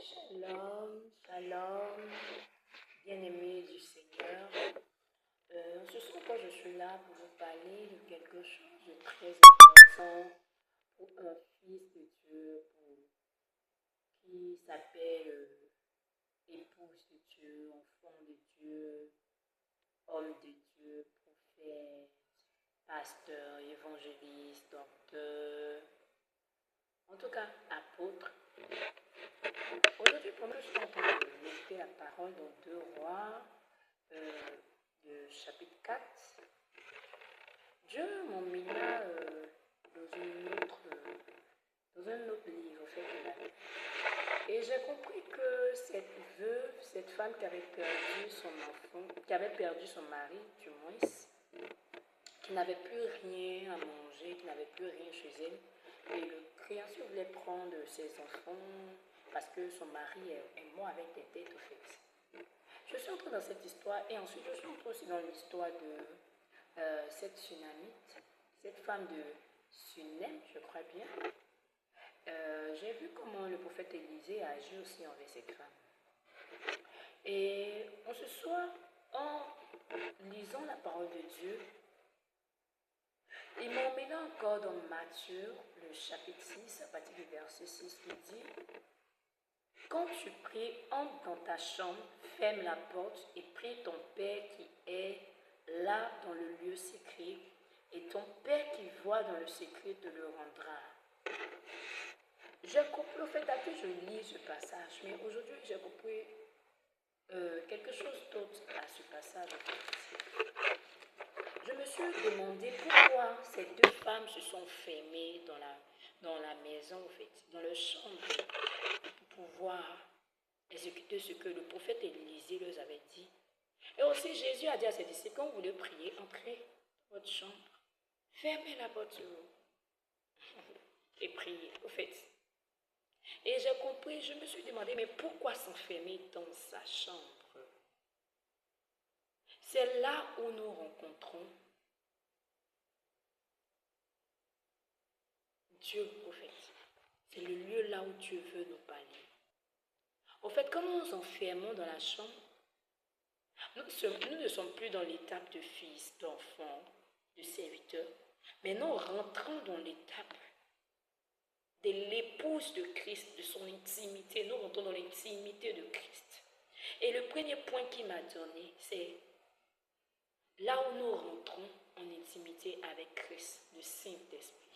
Shalom, shalom, bien-aimés du Seigneur. Ce soir, je suis là pour vous parler de quelque chose de très important pour un fils de Dieu, qui s'appelle épouse de Dieu, enfant de Dieu, homme de Dieu, prophète, pasteur, évangéliste, docteur, en tout cas apôtre. Aujourd'hui, pour moi, je suis en train de méditer la parole dans 2 Rois, de chapitre 4. Dieu m'en mis là dans un autre livre, en fait, de la Bible. Et j'ai compris que cette veuve, cette femme qui avait perdu son enfant, qui avait perdu son mari, du moins, qui n'avait plus rien à manger, qui n'avait plus rien chez elle, et le créancier voulait prendre ses enfants parce que son mari est mort avec des dettes, au fait. Je suis entrée dans cette histoire et ensuite je suis entrée aussi dans l'histoire de cette Sunamite, cette femme de Sunem, je crois bien. J'ai vu comment le prophète Élisée a agi aussi envers cette femme. Et en ce soir, en lisant la parole de Dieu, il m'a emmené encore dans Matthieu, le chapitre 6, à partir du verset 6, qui dit: quand tu pries, entre dans ta chambre, ferme la porte et prie ton Père qui est là dans le lieu secret, et ton Père qui voit dans le secret te le rendra. J'ai compris, au fait, à que je lis ce passage, mais aujourd'hui j'ai compris quelque chose d'autre à ce passage. Je me suis demandé pourquoi ces 2 femmes se sont fermées dans la maison, en fait, dans leur chambre, pour pouvoir exécuter ce que le prophète Élisée leur avait dit. Et aussi Jésus a dit à ses disciples: quand vous voulez prier, entrez dans votre chambre, fermez la porte sur vous et priez, au fait. Et j'ai compris, je me suis demandé, mais pourquoi s'enfermer dans sa chambre? C'est là où nous rencontrons Dieu, au fait. C'est le lieu là où Dieu veut nous parler. Au fait, quand nous nous enfermons dans la chambre, nous ne sommes plus dans l'étape de fils, d'enfant, de serviteur, mais nous rentrons dans l'étape de l'épouse de Christ, de son intimité. Nous rentrons dans l'intimité de Christ. Et le premier point qu'il m'a donné, c'est là où nous rentrons en intimité avec Christ, le Saint-Esprit.